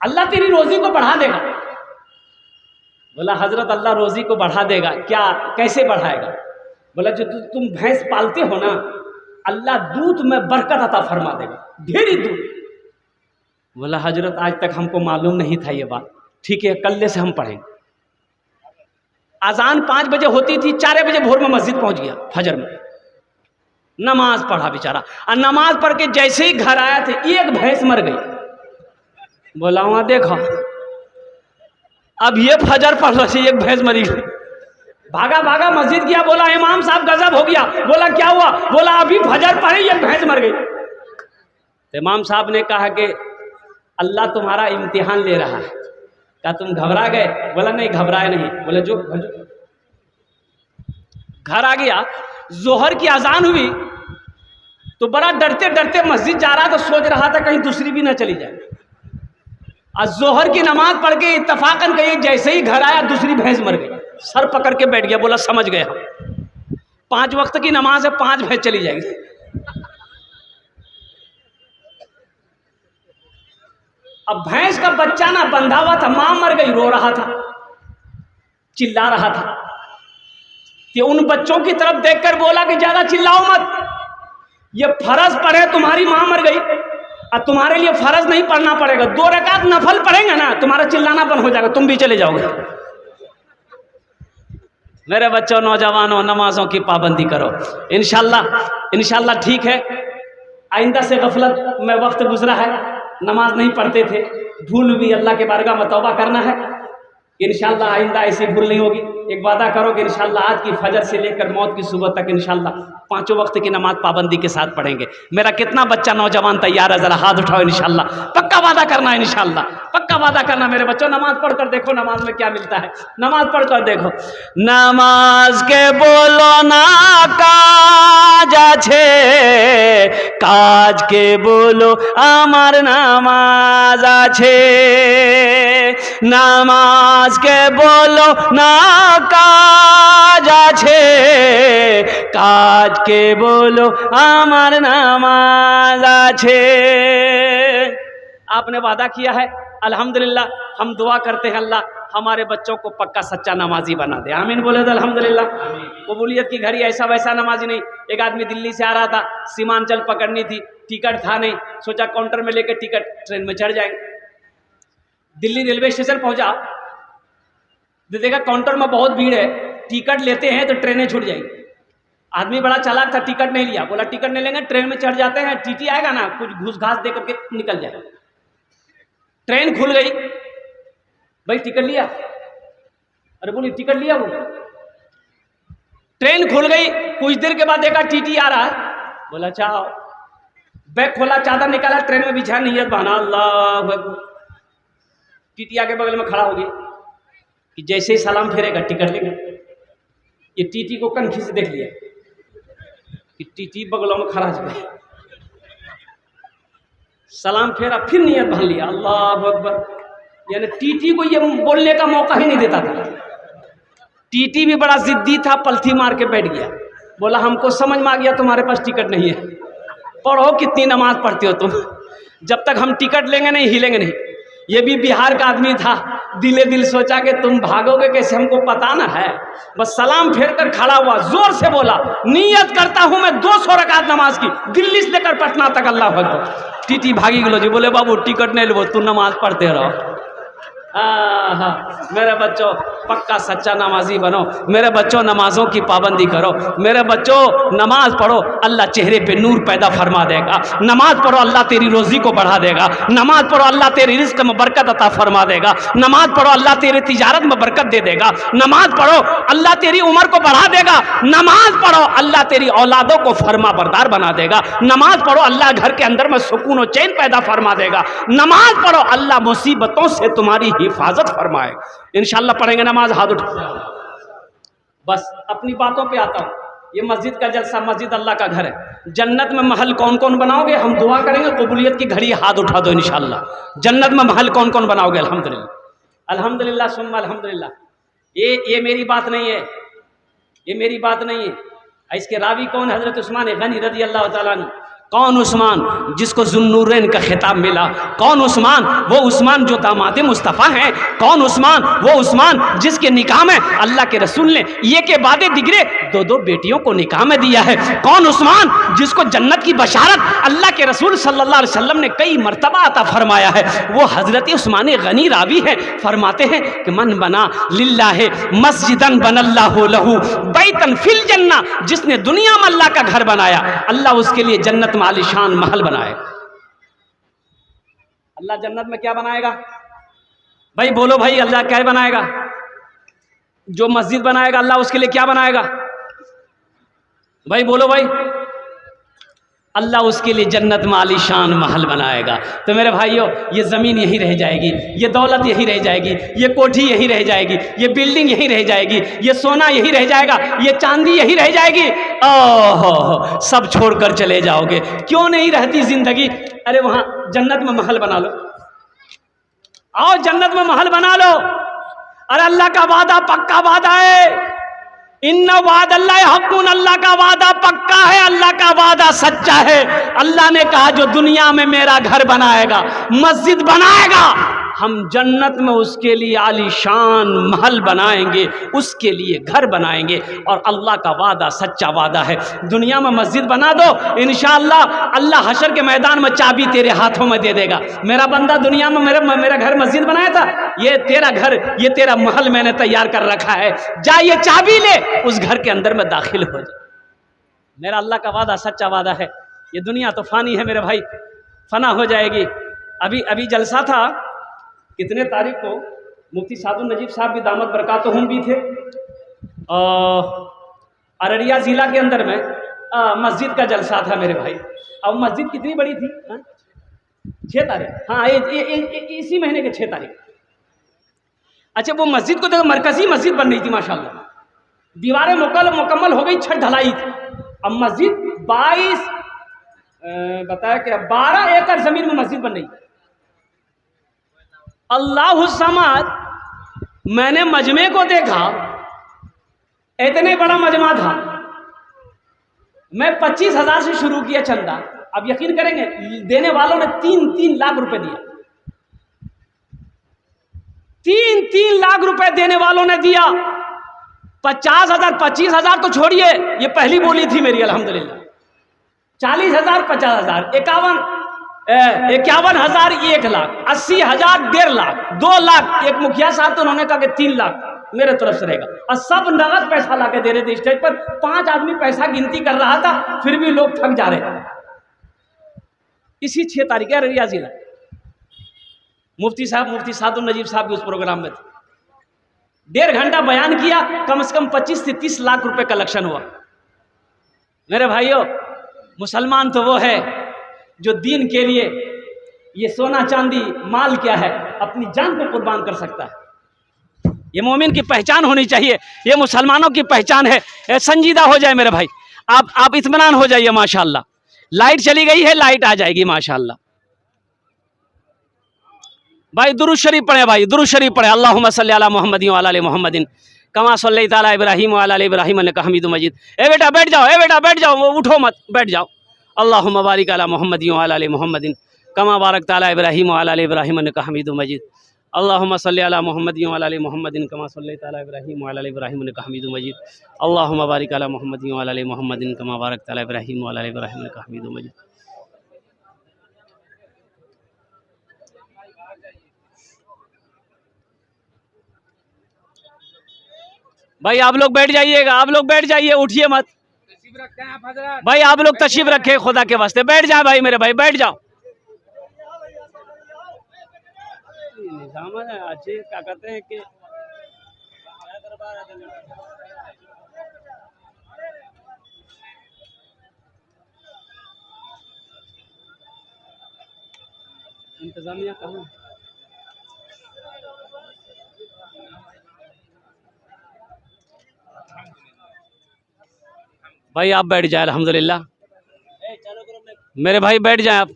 अल्लाह तेरी रोजी को बढ़ा देगा। बोला हजरत अल्लाह रोजी को बढ़ा देगा क्या, कैसे बढ़ाएगा? बोला जो तुम भैंस पालते हो ना, अल्लाह दूध में बरकत अता फरमा देगा, ढेरी दूध। बोला हजरत आज तक हमको मालूम नहीं था ये बात, ठीक है कल से हम पढ़ेंगे। अजान 5 बजे होती थी, 4 बजे भोर में मस्जिद पहुंच गया, फजर में नमाज पढ़ा बेचारा। और नमाज पढ़ के जैसे ही घर आया थे, एक भैंस मर गई। बोला वहां देखो, अब ये फजर पढ़ रहा से एक भैंस मरी गई। भागा भागा मस्जिद गया, बोला इमाम साहब गजब हो गया। बोला क्या हुआ? बोला अभी फजर पढ़े एक भैंस मर गई। इमाम साहब ने कहा कि अल्लाह तुम्हारा इम्तिहान ले रहा है। क्या तुम घबरा गए? बोला नहीं घबराए नहीं। बोले जो घर आ गया, जोहर की अजान हुई तो बड़ा डरते डरते मस्जिद जा रहा, तो सोच रहा था कहीं दूसरी भी ना चली जाए। और जोहर की नमाज पढ़ के इत्तफाकन कहीं जैसे ही घर आया, दूसरी भैंस मर गई। सर पकड़ के बैठ गया, बोला समझ गए हम, 5 वक्त की नमाज है, 5 भैंस चली जाएगी। अब भैंस का बच्चा ना बंधा हुआ था, मां मर गई, रो रहा था, चिल्ला रहा था। कि उन बच्चों की तरफ देखकर बोला कि ज्यादा चिल्लाओ मत, ये फर्ज पढ़े, तुम्हारी मां मर गई और तुम्हारे लिए फर्ज नहीं पढ़ना पड़ेगा, 2 रकात नफल पढ़ेंगे ना, तुम्हारा चिल्लाना बंद हो जाएगा, तुम भी चले जाओगे। मेरे बच्चों, नौजवानों, नमाजों की पाबंदी करो, इंशाल्लाह ठीक है। आइंदा से गफलत में वक्त गुजरा है, नमाज नहीं पढ़ते थे, भूल भी, अल्लाह के बारगाह में तौबा करना है। इंशाल्लाह आइंदा ऐसी भूल नहीं होगी। एक वादा करो कि इंशाल्लाह आज की फजर से लेकर मौत की सुबह तक इंशाल्लाह 5 वक्त की नमाज पाबंदी के साथ पढ़ेंगे। मेरा कितना बच्चा नौजवान तैयार है? जरा हाथ उठाओ। इंशाल्लाह पक्का वादा करना है, इंशाल्लाह पक्का वादा करना मेरे बच्चों। नमाज पढ़कर देखो, नमाज में क्या मिलता है, नमाज पढ़कर देखो। नमाज के बोलो ना काज आछे, काज के बोलो आमार नामाज आछे। नामाज के बोलो ना काज आछे, काज के बोलो आमार नामाज आछे। आपने वादा किया है, अल्हम्दुलिल्लाह हम दुआ करते हैं अल्लाह हमारे बच्चों को पक्का सच्चा नमाजी बना दे। आमीन बोले तो अल्हम्दुलिल्लाह। कबूलियत की घड़ी, ऐसा वैसा नमाजी नहीं। एक आदमी दिल्ली से आ रहा था, सीमांचल पकड़नी थी, टिकट था नहीं, सोचा काउंटर में लेकर टिकट ट्रेन में चढ़ जाएंगे। दिल्ली रेलवे स्टेशन पहुंचा, देखा काउंटर में बहुत भीड़ है, टिकट लेते हैं तो ट्रेनें छूट जाएंगी। आदमी बड़ा चालाक था, टिकट नहीं लिया, बोला टिकट नहीं लेंगे, ट्रेन में चढ़ जाते हैं, टीटी आएगा ना, कुछ घूस घास दे करके निकल जाएगा। ट्रेन खुल गई, भाई टिकट लिया? अरे बोली टिकट लिया। वो ट्रेन खुल गई, कुछ देर के बाद देखा टीटी आ रहा है, बोला चाओ, बैग खोला, चादर निकाला, ट्रेन में बिछा, नियत बना, अल्लाह। टीटी आके बगल में खड़ा हो गया, कि जैसे ही सलाम फेरेगा टिकट लेगा। ये टीटी को कनखी से देख लिया कि टीटी बगलों में खड़ा हो गया, सलाम फेरा, फिर नियत बांध लिया अल्लाह अकबर। यानी टीटी को ये बोलने का मौका ही नहीं देता था। टीटी भी बड़ा जिद्दी था, पलथी मार के बैठ गया, बोला हमको समझ में आ गया तुम्हारे पास टिकट नहीं है, पढ़ो कितनी नमाज पढ़ते हो तुम, जब तक हम टिकट लेंगे नहीं हिलेंगे नहीं। ये भी बिहार का आदमी था, दिले दिल सोचा कि तुम भागोगे कैसे, हमको पता ना है। बस सलाम फेर कर खड़ा हुआ, जोर से बोला नियत करता हूं मैं 200 रकात नमाज की, दिल्ली से लेकर पटना तक, अल्लाह अकबर। टीटी भागी गलो जी, बोले बाबू टिकट नहीं लो, तू नमाज पढ़ते रहो। मेरे बच्चों पक्का सच्चा नमाजी बनो, मेरे बच्चों नमाजों की पाबंदी करो, मेरे बच्चों नमाज पढ़ो, अल्लाह चेहरे पे नूर पैदा फरमा देगा। नमाज पढ़ो, अल्लाह तेरी रोजी को बढ़ा देगा। नमाज पढ़ो, अल्लाह तेरी रिस्क में बरकत अता फरमा देगा। नमाज पढ़ो, अल्लाह तेरी तिजारत में बरकत दे देगा। नमाज पढ़ो, अल्लाह तेरी उम्र को बढ़ा देगा। नमाज पढ़ो, अल्लाह तेरी औलादों को फरमा बरदार बना देगा। नमाज पढ़ो, अल्लाह घर के अंदर में सुकून और चैन पैदा फरमा देगा। नमाज पढ़ो, अल्लाह मुसीबतों से तुम्हारी हिफाजत फरमाए। इंशाअल्लाह पढ़ेंगे नमाज, हाथ उठा। बस अपनी बातों पे आता हूँ। ये मस्जिद का जलसा, मस्जिद अल्लाह का घर है। जन्नत में महल कौन कौन बनाओगे, हम दुआ करेंगे कबूलियत की घड़ी, हाथ उठा दो इंशाअल्लाह। जन्नत में महल कौन कौन बनाओगे? अल्हम्दुलिल्लाह अल्हम्दुलिल्लाह सुम्मा अल्हम्दुलिल्लाह। ये मेरी बात नहीं है, ये मेरी बात नहीं है। इसके रावी कौन? हजरत उस्मान गनी रज़ी अल्लाह तआला अन्हु। कौन उस्मान जिसको ज़ुन्नूरैन का खिताब मिला? कौन उस्मान? वो उस्मान जो दामाद मुस्तफ़ा हैं। कौन उस्मान? वो उस्मान जिसके निकाह में अल्लाह के रसूल ने ये के बाद दिगरे 2 बेटियों को निकाह में दिया है। कौन उस्मान जिसको जन्नत की बशारत अल्लाह के रसूल सल्लल्लाहु अलैहि वसल्लम ने कई मरतबा अता फरमाया है? वो हज़रत उस्मान गनी रावी है। फरमाते हैं कि मन बना लिल्लाहि मस्जिदन बनल्लाहु लहू बैतन फिल जन्ना, जिसने दुनिया में अल्लाह का घर बनाया, अल्लाह उसके लिए जन्नत आलीशान महल बनाएगा। अल्लाह जन्नत में क्या बनाएगा भाई? बोलो भाई, अल्लाह क्या बनाएगा? जो मस्जिद बनाएगा अल्लाह उसके लिए क्या बनाएगा भाई? बोलो भाई, अल्लाह उसके लिए जन्नत में आलीशान महल बनाएगा। तो मेरे भाइयों, ये ज़मीन यहीं रह जाएगी, ये दौलत यहीं रह जाएगी, ये कोठी यहीं रह जाएगी, ये बिल्डिंग यहीं रह जाएगी, ये सोना यहीं रह जाएगा, ये चांदी यहीं रह जाएगी। ओह, सब छोड़कर चले जाओगे। क्यों नहीं रहती जिंदगी? अरे वहाँ जन्नत में महल बना लो, आओ जन्नत में महल बना लो। अरे अल्लाह का वादा पक्का वादा है। इन्ना वाद अल्लाह हक़्क़ुन, अल्लाह का वादा पक्का है, अल्लाह का वादा सच्चा है। अल्लाह ने कहा जो दुनिया में मेरा घर बनाएगा, मस्जिद बनाएगा, हम जन्नत में उसके लिए आलीशान महल बनाएंगे, उसके लिए घर बनाएंगे। और अल्लाह का वादा सच्चा वादा है। दुनिया में मस्जिद बना दो, इंशाअल्लाह अल्लाह हशर के मैदान में चाबी तेरे हाथों में दे देगा। मेरा बंदा दुनिया में मेरा घर मस्जिद बनाया था, ये तेरा घर, ये तेरा महल मैंने तैयार कर रखा है, जा ये चाबी ले, उस घर के अंदर में दाखिल हो जा। मेरा अल्लाह का वादा सच्चा वादा है। ये दुनिया तो फानी है मेरे भाई, फना हो जाएगी। अभी जलसा था, कितने तारीख को मुफ्ती सादुल नजीब साहब भी दामद बरकातहुम भी थे। अररिया ज़िला के अंदर में मस्जिद का जलसा था मेरे भाई। अब मस्जिद कितनी बड़ी थी? 6 तारीख, हाँ इसी महीने के 6 तारीख। अच्छा, वो मस्जिद को देखो, मरकजी मस्जिद बन रही थी माशाल्लाह, दीवारें मुकम्मल हो गई, छत ढलाई थी। अब मस्जिद 12 एकड़ जमीन में मस्जिद बन रही। अल्लाहु समद, मैंने मजमे को देखा, इतने बड़ा मजमा था। मैं 25,000 से शुरू किया चंदा। अब यकीन करेंगे, देने वालों ने 3-3 लाख रुपए दिया। 3-3 लाख रुपए देने वालों ने दिया। 50,000 25,000 तो छोड़िए, ये पहली बोली थी मेरी अल्हम्दुलिल्लाह। 40,000 50,000 51,000 1 लाख 80,000 1.5 लाख 2 लाख। एक मुखिया साहब तो उन्होंने कहा कि 3 लाख मेरे तरफ से रहेगा, और सब नगद पैसा लाके दे रहे थे। स्टेज पर 5 आदमी पैसा गिनती कर रहा था, फिर भी लोग थक जा रहे थे। इसी 6 तारीख अररिया जिला, मुफ्ती सादुल नजीब साहब भी उस प्रोग्राम में थे। 1.5 घंटा बयान किया, कम से कम 25 से 30 लाख रुपए कलेक्शन हुआ। मेरे भाइयों, मुसलमान तो वो है जो दीन के लिए ये सोना चांदी माल क्या है, अपनी जान को कुर्बान कर सकता है। ये मोमिन की पहचान होनी चाहिए, ये मुसलमानों की पहचान है। संजीदा हो जाए मेरे भाई, आप इत्मीनान हो जाइए माशाल्लाह। लाइट चली गई है, लाइट आ जाएगी माशाल्लाह। भाई दुरूद शरीफ पढ़े, भाई दुरूद शरीफ पढ़े। अल्लाहुम्मा सल्ली अला मुहम्मदिन व अला आलि मुहम्मदिन कमा सल्लैता अला इब्राहीम व अला आलि इब्राहीम इन्नका हमीदुम मजीद। ए बेटा बैठ जाओ, ए बेटा बैठ जाओ, वो उठो मत, बैठ जाओ। अल्लाहुम्मा बारिक अला मुहम्मदिन व अला आलि मुहम्मदिन कमा बारकता अला इब्राहीम व अला आलि इब्राहीम इन्नका हमीदुम मजीद। अल्लाहुम्मा सल्ली अला मुहम्मदिन व अला आलि मुहम्मदिन कमा सल्लैता अला इब्राहीम व अला आलि इब्राहीम इन्नका हमीदुम मजीद। अल्लाहुम्मा बारिक अला मुहम्मदिन व अला आलि मुहम्मदिन कमा बारकता अला इब्राहीम व अला आलि इब्राहीम इन्नका हमीदुम मजीद। भाई आप लोग बैठ जाइएगा, आप लोग बैठ जाइए, उठिए मत भाई। आप लोग तशरीफ रखे, खुदा के वास्ते बैठ जाए भाई, मेरे भाई बैठ जाओ। क्या कहते हैं कि इंतजामिया कहाँ? भाई आप बैठ जाए, अल्हम्दुलिल्लाह मेरे भाई बैठ जाए आप।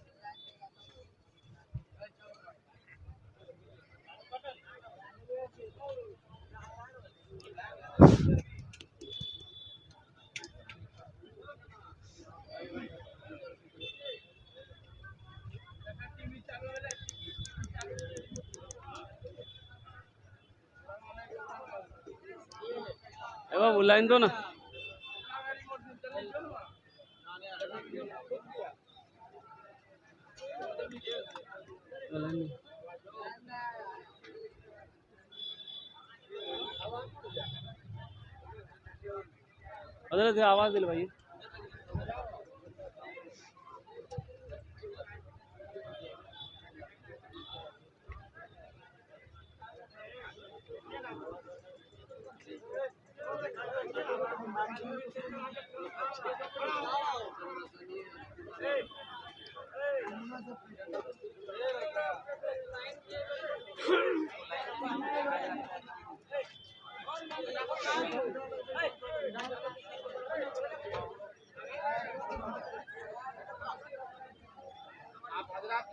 बुलाइन दो ना। आवाज दिल भाई।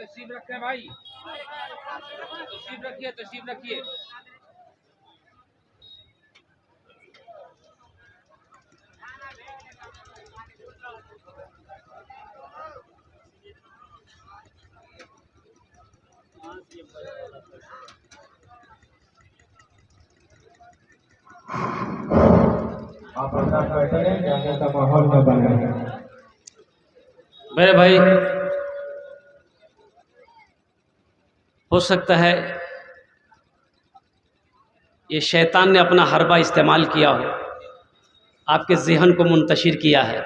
तशरीफ रखे भाई, तशरीफ रखिए, तशरीफ रखिए। आप अपना बैठे हैं, जाने का माहौल न बनाए। मेरे भाई हो सकता है ये शैतान ने अपना हरबा इस्तेमाल किया हो, आपके ज़हन को मुंतशिर किया है।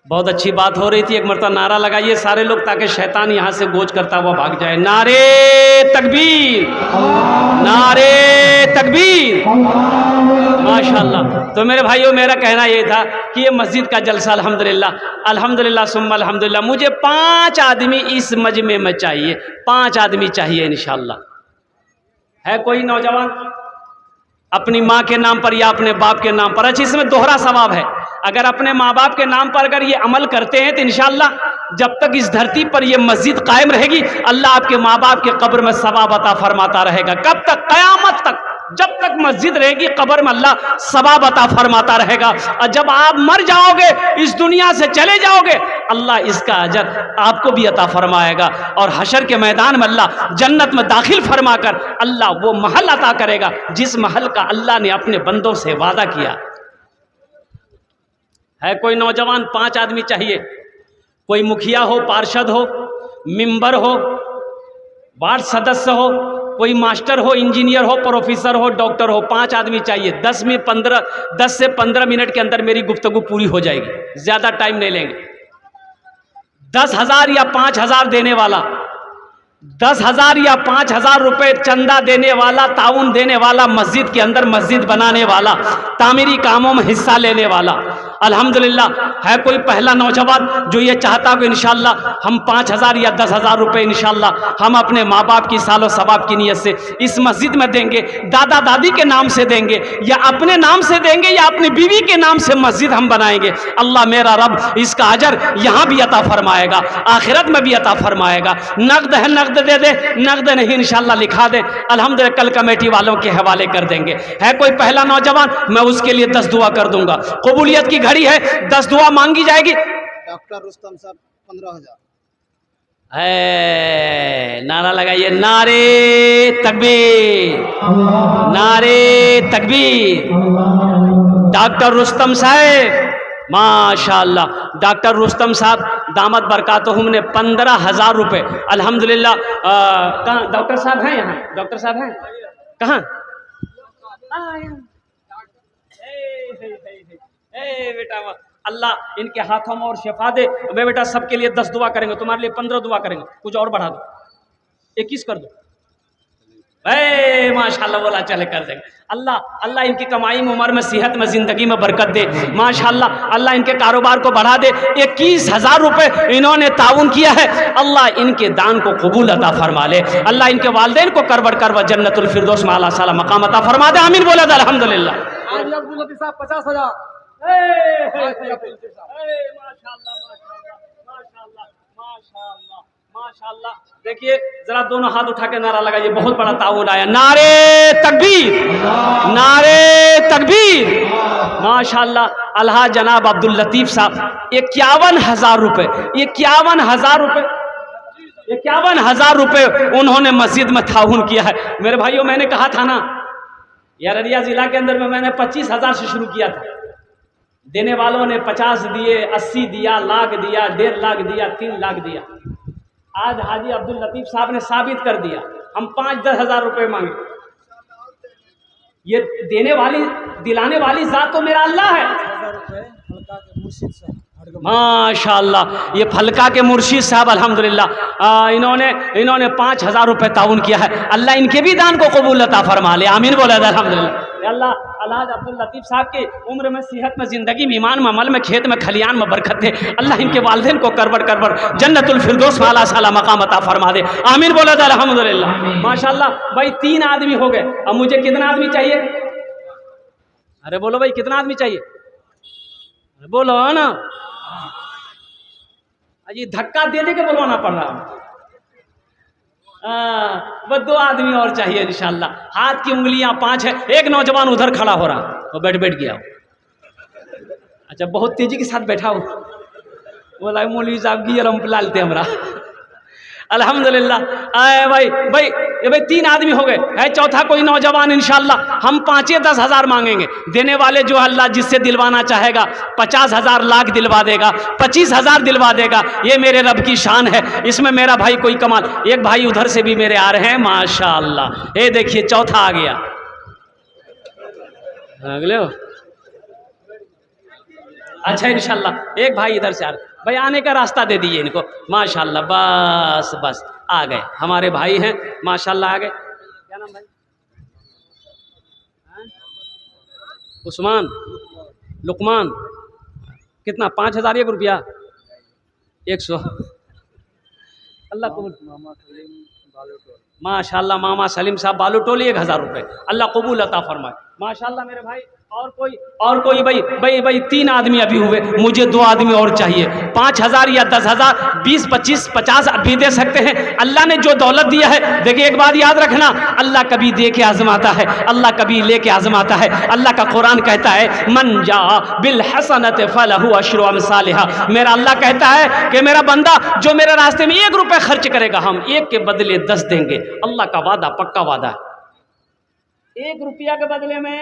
बहुत अच्छी बात हो रही थी, एक मरतबा नारा लगाइए सारे लोग, ताकि शैतान यहाँ से गोच करता हुआ भाग जाए। नारे तकबीर, नारे तकबीर, माशाल्लाह। तो मेरे भाइयों मेरा कहना ये था कि ये मस्जिद का जलसा अल्हम्दुलिल्लाह, अल्हम्दुलिल्लाह सुम्मा अल्हम्दुलिल्लाह। मुझे 5 आदमी इस मजमे में चाहिए, 5 आदमी चाहिए इंशाअल्लाह। है कोई नौजवान अपनी माँ के नाम पर या अपने बाप के नाम पर? अच्छा, इसमें दोहरा सवाब है। अगर अपने माँ बाप के नाम पर अगर ये अमल करते हैं तो इंशाअल्लाह जब तक इस धरती पर ये मस्जिद कायम रहेगी, अल्लाह आपके माँ बाप के कब्र में सवाब अता फरमाता रहेगा। कब तक? क़यामत तक। जब तक मस्जिद रहेगी कब्र में अल्लाह सवाब अता फरमाता रहेगा। और जब आप मर जाओगे, इस दुनिया से चले जाओगे, अल्लाह इसका अजर आपको भी अता फरमाएगा। और हशर के मैदान में अल्लाह जन्नत में दाखिल फरमाकर अल्लाह वो महल अता करेगा जिस महल का अल्लाह ने अपने बंदों से वादा किया। है कोई नौजवान? 5 आदमी चाहिए। कोई मुखिया हो, पार्षद हो, मेंबर हो, वार्ड सदस्य हो, कोई मास्टर हो, इंजीनियर हो, प्रोफेसर हो, डॉक्टर हो। 5 आदमी चाहिए। 10 से 15 मिनट के अंदर मेरी गुफ्तगू पूरी हो जाएगी, ज़्यादा टाइम नहीं लेंगे। 10,000 या 5,000 देने वाला 10,000 या 5,000 रुपए चंदा देने वाला, ताउन देने वाला, मस्जिद के अंदर मस्जिद बनाने वाला, तामीरी कामों में हिस्सा लेने वाला, अल्हम्दुलिल्लाह है कोई पहला नौजवान जो ये चाहता हो कि इंशाअल्लाह हम 5,000 या 10,000 रुपए इंशाअल्लाह हम अपने माँ बाप की सालो सवाब की नीयत से इस मस्जिद में देंगे, दादा दादी के नाम से देंगे या अपने नाम से देंगे या अपनी बीवी के नाम से मस्जिद हम बनाएंगे, अल्लाह मेरा रब इसका अजर यहाँ भी अता फरमाएगा, आखिरत में भी अता फरमाएगा। नकद है नकद दे दे, नकद नहीं इंशाअल्लाह लिखा दे, अल्हम्दुलिल्लाह कल कमेटी वालों के हवाले कर देंगे। है कोई पहला नौजवान, मैं उसके लिए 10 दुआ कर दूंगा। कबूलियत की घड़ी है, 10 दुआ मांगी जाएगी। डॉक्टर रुस्तम साहब 15,000। नारा लगाइए, नारे तकबीर, नारे तकबीर। डॉक्टर रुस्तम साहब माशाअल्लाह, डॉक्टर रुस्तम साहब दामद बरकातहुम ने 15,000 रुपये अल्हम्दुलिल्लाह। कहाँ डॉक्टर साहब हैं? यहाँ डॉक्टर साहब हैं कहाँ? बेटा अल्लाह इनके हाथों में और शिफा दे। मैं बेटा सबके लिए 10 दुआ करेंगे, तुम्हारे लिए 15 दुआ करेंगे, कुछ और बढ़ा दो, 21 कर दो। माशाल्लाह बोला चले कर देंगे। अल्लाह अल्लाह इनकी कमाई में, उम्र में, सेहत में, ज़िंदगी में बरकत दे माशाल्लाह। अल्लाह इनके कारोबार को बढ़ा दे। 21,000 रुपये इन्होंने ताउन किया है, अल्लाह इनके दान को कबूल अता फरमा ले। अल्लाह इनके वालिदैन को करबड़ करबड़ जन्नतुल फिरदौस में आला साला मकाम अता फरमा दे। आमीन बोला दे अल्हम्दुलिल्लाह। अब्दुल लतीफ साहब 50,000। माशाअल्लाह। देखिए जरा दोनों हाथ उठा के नारा लगाइए, बहुत बड़ा ताउन आया। नारे तकबीर, नारे तकबीर। माशाअल्लाह। अल्लाह जनाब अब्दुल लतीफ साहब 51,000 रुपये, 51,000 रुपये, 51,000 रुपये उन्होंने मस्जिद में ताउन किया है। मेरे भाइयों मैंने कहा था ना यार, अररिया जिला के अंदर में मैंने 25,000 से शुरू किया था। देने वालों ने 50 दिए, 80 दिया, लाख दिया, 1.5 लाख दिया, 3 लाख दिया। आज हाजी अब्दुल लतीफ साहब ने साबित कर दिया, हम 5-10 हज़ार रुपये मांगे। ये देने वाली, दिलाने वाली जात तो मेरा अल्लाह है। माशाअल्लाह ये फलका के मुर्शिद साहब अल्हम्दुलिल्लाह इन्होंने 5,000 रुपये ताउन किया है। अल्लाह इनके भी दान को कबूल अता फरमा ले। आमीन बोला अल्हम्दुलिल्लाह। अल्लाह अल्लाह अब्दुल लतीफ साहब की उम्र में, सेहत में, ज़िंदगी में, ईमान में, अमल में, खेत में, खलियान में बरकत दे। अल्लाह इनके वालिदैन को करबड़ करबड़ जन्नतुल फिरदौस में आला साला मकाम अता फरमा दे। आमीन बोला अल्हम्दुलिल्लाह। माशाअल्लाह भाई 3 आदमी हो गए। अब मुझे कितना आदमी चाहिए? अरे बोलो भाई कितना आदमी चाहिए? अरे बोलो ना, ये धक्का दे दे के बोलवाना पड़ रहा। बस 2 आदमी और चाहिए इंशाअल्लाह। हाथ की उंगलियां 5 है। एक नौजवान उधर खड़ा हो रहा, वो बैठ गया। अच्छा बहुत तेजी के साथ बैठा हो, बोला मौलवी साहब की रमपलाल थे हमरा। अल्हम्दुलिल्लाह। आए भाई भाई ये भाई 3 आदमी हो गए। है चौथा कोई नौजवान इंशाअल्लाह। हम 5-10 हज़ार मांगेंगे। देने वाले जो अल्लाह जिससे दिलवाना चाहेगा 50,000 लाख दिलवा देगा, 25,000 दिलवा देगा। ये मेरे रब की शान है। इसमें मेरा भाई कोई कमाल। एक भाई उधर से भी मेरे आ रहे हैं माशाअल्लाह। ये देखिए चौथा आ गया। अगले हो अच्छा इंशाअल्लाह। एक भाई इधर से आ रहे भाई, आने का रास्ता दे दीजिए इनको माशाअल्लाह। बस आ गए हमारे भाई हैं माशाअल्लाह, आ गए। क्या नाम भाई? उस्मान, लुकमान। कितना? 5,001 रुपया, 100। अल्लाह कबूल। माशाअल्लाह मामा सलीम साहब बालूटोली 1,000 रुपये। अल्लाह कबूल अता फरमाए माशाअल्लाह। मेरे भाई और कोई भाई 3 आदमी अभी हुए। मुझे 2 आदमी और चाहिए। 5,000 या 10,000, 20, 25, 50 भी दे सकते हैं। अल्लाह ने जो दौलत दिया है, देखिए एक बात याद रखना, अल्लाह कभी दे के आजमाता है, अल्लाह कभी ले के आजमाता है। अल्लाह का कुरान कहता है मन जा बिल हसनत फलहु अशरु अमसालिहा। मेरा अल्लाह कहता है कि मेरा बंदा जो मेरे रास्ते में 1 रुपये खर्च करेगा, हम 1 के बदले 10 देंगे। अल्लाह का वादा पक्का वादा है। 1 रुपया के बदले में